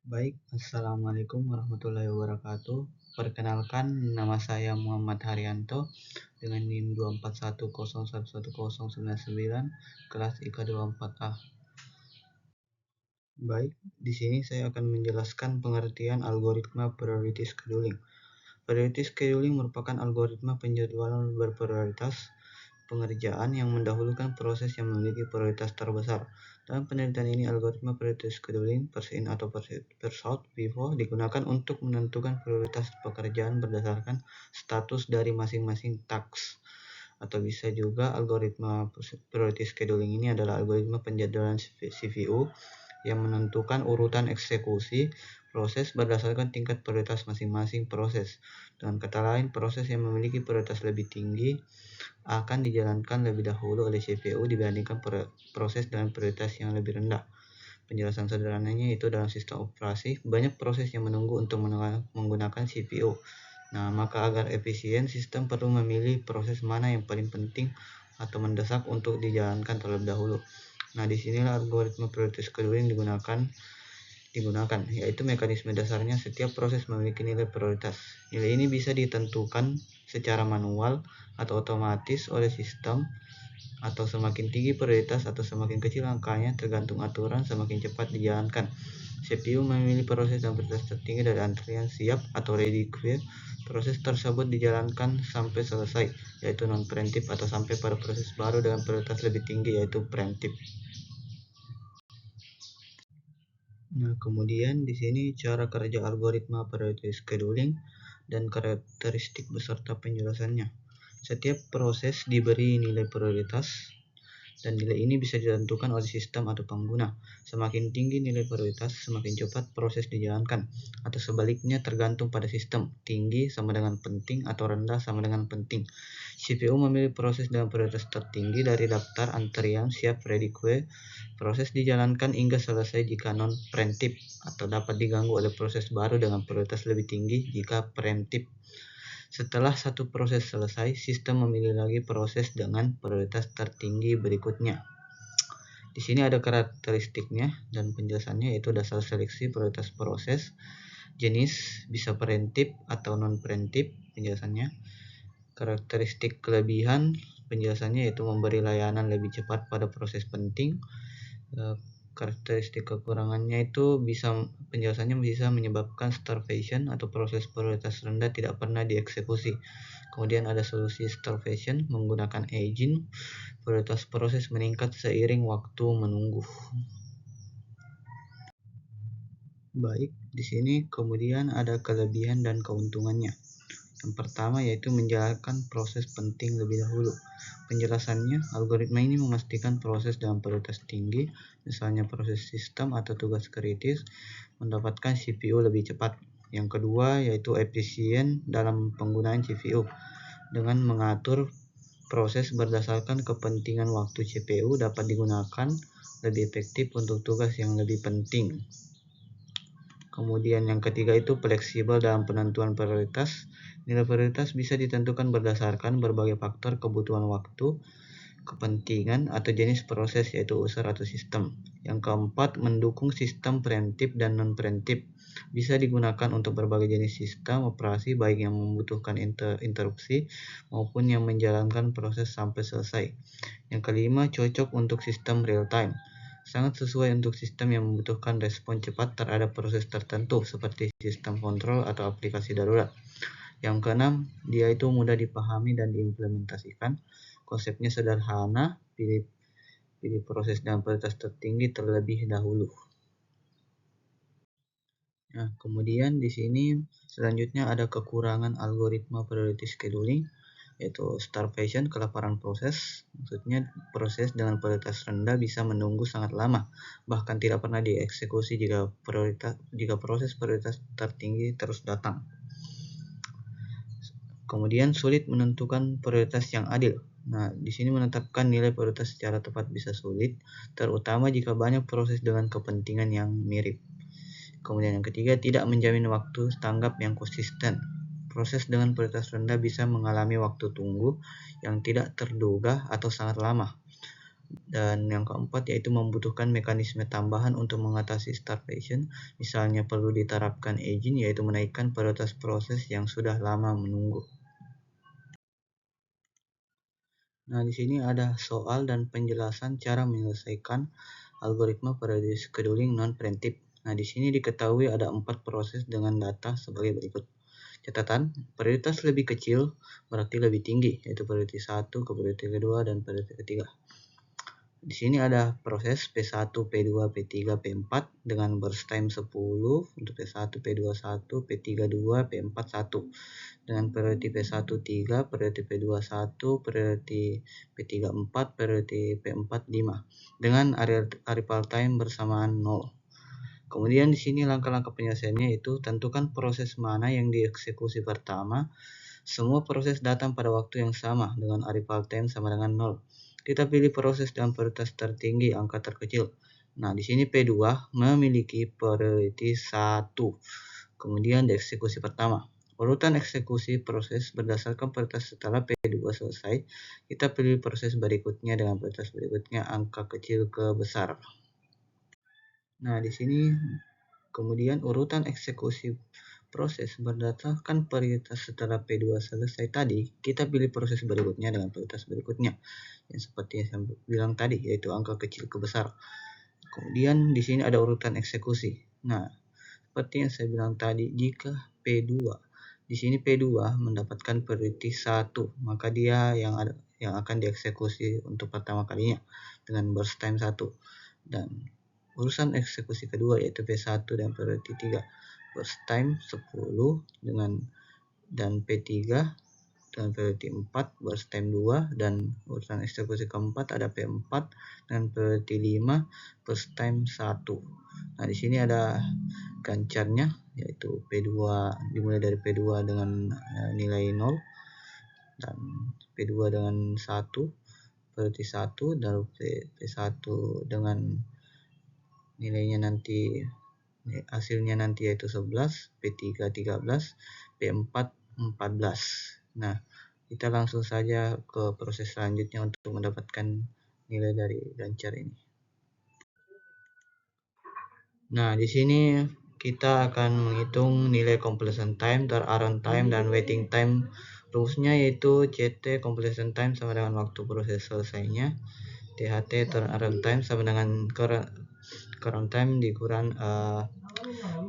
Baik, Assalamualaikum warahmatullahi wabarakatuh. Perkenalkan, nama saya Muhammad Haryanto dengan NIM 241011099, kelas IKA 24A. Baik, di sini saya akan menjelaskan pengertian algoritma priority scheduling. Priority scheduling merupakan algoritma penjadwalan berprioritas pengerjaan yang mendahulukan proses yang memiliki prioritas terbesar. Dalam penelitian ini, algoritma priority scheduling (PERS-IN atau PERS-OUT (PIVO) digunakan untuk menentukan prioritas pekerjaan berdasarkan status dari masing-masing tasks. Atau bisa juga algoritma priority scheduling ini adalah algoritma penjadwalan CPU yang menentukan urutan eksekusi proses berdasarkan tingkat prioritas masing-masing proses. Dengan kata lain, proses yang memiliki prioritas lebih tinggi akan dijalankan lebih dahulu oleh CPU dibandingkan proses dengan prioritas yang lebih rendah. Penjelasan sederhananya itu dalam sistem operasi, banyak proses yang menunggu untuk menggunakan CPU. Nah, maka agar efisien, sistem perlu memilih proses mana yang paling penting atau mendesak untuk dijalankan terlebih dahulu. Nah, disinilah algoritma priority scheduling digunakan, yaitu mekanisme dasarnya setiap proses memiliki nilai prioritas. Nilai ini bisa ditentukan secara manual atau otomatis oleh sistem, atau semakin tinggi prioritas atau semakin kecil angkanya tergantung aturan semakin cepat dijalankan. CPU memilih proses dan prioritas tertinggi dari antrian siap atau ready queue. Proses tersebut dijalankan sampai selesai, yaitu non-preemptive, atau sampai pada proses baru dengan prioritas lebih tinggi, yaitu preemptive. Nah, kemudian di sini cara kerja algoritma priority scheduling dan karakteristik beserta penjelasannya. Setiap proses diberi nilai prioritas dan nilai ini bisa ditentukan oleh sistem atau pengguna. Semakin tinggi nilai prioritas, semakin cepat proses dijalankan, atau sebaliknya tergantung pada sistem. Tinggi sama dengan penting atau rendah sama dengan penting. CPU memilih proses dengan prioritas tertinggi dari daftar antrian siap ready queue. Proses dijalankan hingga selesai jika non-preemptive, atau dapat diganggu oleh proses baru dengan prioritas lebih tinggi jika preemptive. Setelah satu proses selesai, sistem memilih lagi proses dengan prioritas tertinggi berikutnya. Di sini ada karakteristiknya dan penjelasannya, yaitu dasar seleksi prioritas proses, jenis bisa preemptive atau non-preemptive penjelasannya. Karakteristik kelebihan penjelasannya yaitu memberi layanan lebih cepat pada proses penting. Karakteristik kekurangannya itu penjelasannya bisa menyebabkan starvation atau proses prioritas rendah tidak pernah dieksekusi. Kemudian ada solusi starvation menggunakan aging, prioritas proses meningkat seiring waktu menunggu. Baik, di sini kemudian ada kelebihan dan keuntungannya. Yang pertama yaitu menjalankan proses penting lebih dahulu. Penjelasannya, algoritma ini memastikan proses dengan prioritas tinggi, misalnya proses sistem atau tugas kritis, mendapatkan CPU lebih cepat. Yang kedua yaitu efisien dalam penggunaan CPU. Dengan mengatur proses berdasarkan kepentingan waktu CPU dapat digunakan lebih efektif untuk tugas yang lebih penting. Kemudian yang ketiga itu fleksibel dalam penentuan prioritas. Nilai prioritas bisa ditentukan berdasarkan berbagai faktor kebutuhan waktu, kepentingan, atau jenis proses, yaitu user atau sistem. Yang keempat, mendukung sistem preemptif dan non-preemptif. Bisa digunakan untuk berbagai jenis sistem operasi, baik yang membutuhkan interupsi maupun yang menjalankan proses sampai selesai. Yang kelima, cocok untuk sistem real time. Sangat sesuai untuk sistem yang membutuhkan respon cepat terhadap proses tertentu seperti sistem kontrol atau aplikasi darurat. Yang keenam, dia itu mudah dipahami dan diimplementasikan. Konsepnya sederhana, pilih proses dan prioritas tertinggi terlebih dahulu. Nah, kemudian di sini selanjutnya ada kekurangan algoritma priority scheduling, yaitu starvation, kelaparan proses. Maksudnya proses dengan prioritas rendah bisa menunggu sangat lama, bahkan tidak pernah dieksekusi jika proses prioritas tertinggi terus datang. Kemudian sulit menentukan prioritas yang adil. Nah, di sini menetapkan nilai prioritas secara tepat bisa sulit, terutama jika banyak proses dengan kepentingan yang mirip. Kemudian yang ketiga, tidak menjamin waktu tanggap yang konsisten. Proses dengan prioritas rendah bisa mengalami waktu tunggu yang tidak terduga atau sangat lama. Dan yang keempat yaitu membutuhkan mekanisme tambahan untuk mengatasi starvation. Misalnya perlu diterapkan aging, yaitu menaikkan prioritas proses yang sudah lama menunggu. Nah, di sini ada soal dan penjelasan cara menyelesaikan algoritma periodic scheduling non-preemptive. Nah, di sini diketahui ada 4 proses dengan data sebagai berikut. Catatan, prioritas lebih kecil berarti lebih tinggi, yaitu prioritas 1 ke prioritas kedua dan prioritas ketiga. Di sini ada proses P1, P2, P3, P4 dengan burst time 10 untuk P1, P2 1, P3 2, P4 1. Dengan priority P1 3, priority P2 1, priority P3 4, priority P4 5 dengan arrival time bersamaan 0. Kemudian di sini langkah-langkah penyelesaiannya itu tentukan proses mana yang dieksekusi pertama. Semua proses datang pada waktu yang sama dengan arrival time sama dengan 0. Kita pilih proses dengan prioritas tertinggi, angka terkecil. Nah, di sini P2 memiliki priority 1. Kemudian dieksekusi pertama. Urutan eksekusi proses berdasarkan prioritas setelah P2 selesai. Kita pilih proses berikutnya dengan prioritas berikutnya, angka kecil ke besar. Nah, di sini kemudian urutan eksekusi proses berdasarkan prioritas setelah P2 selesai tadi, kita pilih proses berikutnya dengan prioritas berikutnya. Yang seperti yang saya bilang tadi, yaitu angka kecil ke besar. Kemudian di sini ada urutan eksekusi. Nah, seperti yang saya bilang tadi, jika P2, di sini P2 mendapatkan priority 1, maka dia yang akan dieksekusi untuk pertama kalinya dengan burst time 1. Dan urusan eksekusi kedua yaitu P1 dan priority 3. Burst time 10 dan P3 dan priority 4, burst time 2, dan urusan eksekusi keempat ada P4 dan priority 5, burst time 1. Nah, di sini ada gancarnya yaitu P2 dimulai dari P2 dengan nilai 0 dan P2 dengan 1, priority 1, dan P1 dengan nilainya nanti hasilnya nanti yaitu 11, P3 13, P4 14. Nah, kita langsung saja ke proses selanjutnya untuk mendapatkan nilai dari gancar ini. Nah, di sini kita akan menghitung nilai completion time, turnaround time, dan waiting time. Rumusnya yaitu CT completion time sama dengan waktu proses selesainya, THT turnaround time sama dengan current time dikurang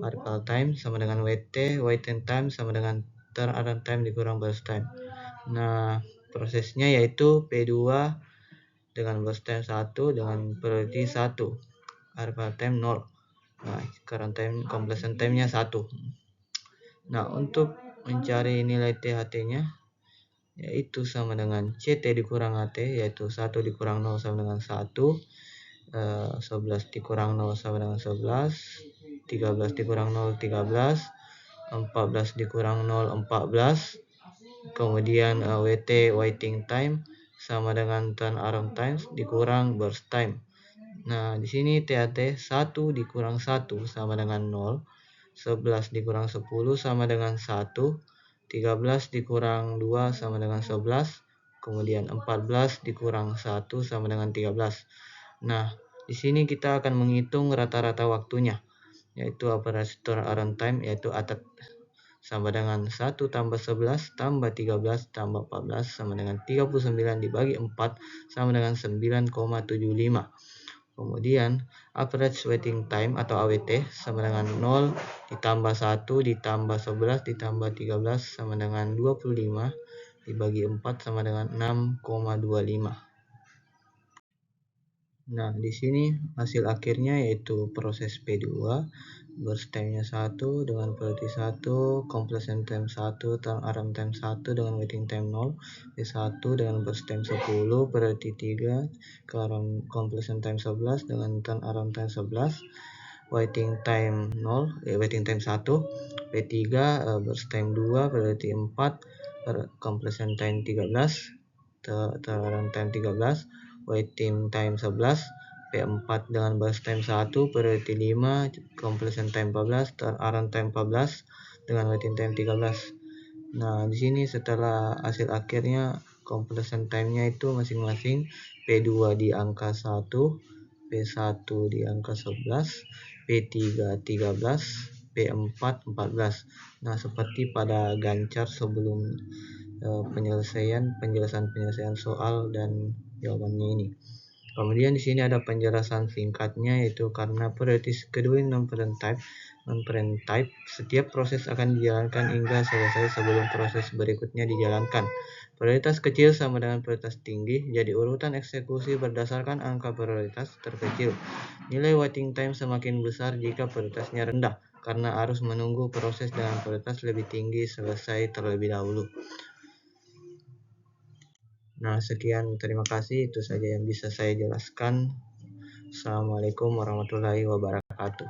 arrival time sama dengan waiting time sama dengan turnaround time dikurang burst time. Nah, prosesnya yaitu P2 dengan burst time 1 dengan priority 1, arrival time 0. Nah, current time completion time-nya 1. Nah, untuk mencari nilai THT-nya yaitu sama dengan CT dikurang HT, yaitu 1 dikurang 0 sama dengan 1, 11 dikurang 0 sama dengan 11, 13 dikurang 0 13, 14 dikurang 0 14, kemudian waiting time sama dengan turnaround time dikurang burst time. Nah, di sini THT 1 dikurang 1 sama dengan 0, 11 dikurang 10 sama dengan 1, 13 dikurang 2 sama dengan 11, kemudian 14 dikurang 1 sama dengan 13. Nah, di sini kita akan menghitung rata-rata waktunya, yaitu operator turnaround time, yaitu ATT sama dengan 1 tambah 11 tambah 13 tambah 14 sama dengan 39 dibagi 4 sama dengan 9,75. Kemudian average waiting time atau AWT sama dengan 0 ditambah 1 ditambah 11 ditambah 13 sama dengan 25 dibagi 4 sama dengan 6,25. Nah, di sini hasil akhirnya yaitu proses P2, burst time-nya 1 dengan priority 1, completion time 1, turnaround time 1 dengan waiting time 0, P1 dengan burst time 10, priority 3, completion time 11 dengan turnaround time 11, waiting time 0, waiting time 1, P3, burst time 2, priority 4, completion time 13, turnaround time 13, waiting time 11, P4 dengan burst time 1, priority 5, completion time 14, turnaround time 14 dengan waiting time 13. Nah, di sini setelah hasil akhirnya completion time-nya itu masing-masing P2 di angka 1, P1 di angka 11, P3 13, P4 14. Nah, seperti pada gancar sebelum penjelasan soal dan jawabannya ini. Kemudian di sini ada penjelasan singkatnya, yaitu karena periodic scheduling non-parent type, setiap proses akan dijalankan hingga selesai sebelum proses berikutnya dijalankan. Prioritas kecil sama dengan prioritas tinggi, jadi urutan eksekusi berdasarkan angka prioritas terkecil. Nilai waiting time semakin besar jika prioritasnya rendah, karena harus menunggu proses dengan prioritas lebih tinggi selesai terlebih dahulu. Nah, sekian, terima kasih. Itu saja yang bisa saya jelaskan. Assalamualaikum warahmatullahi wabarakatuh.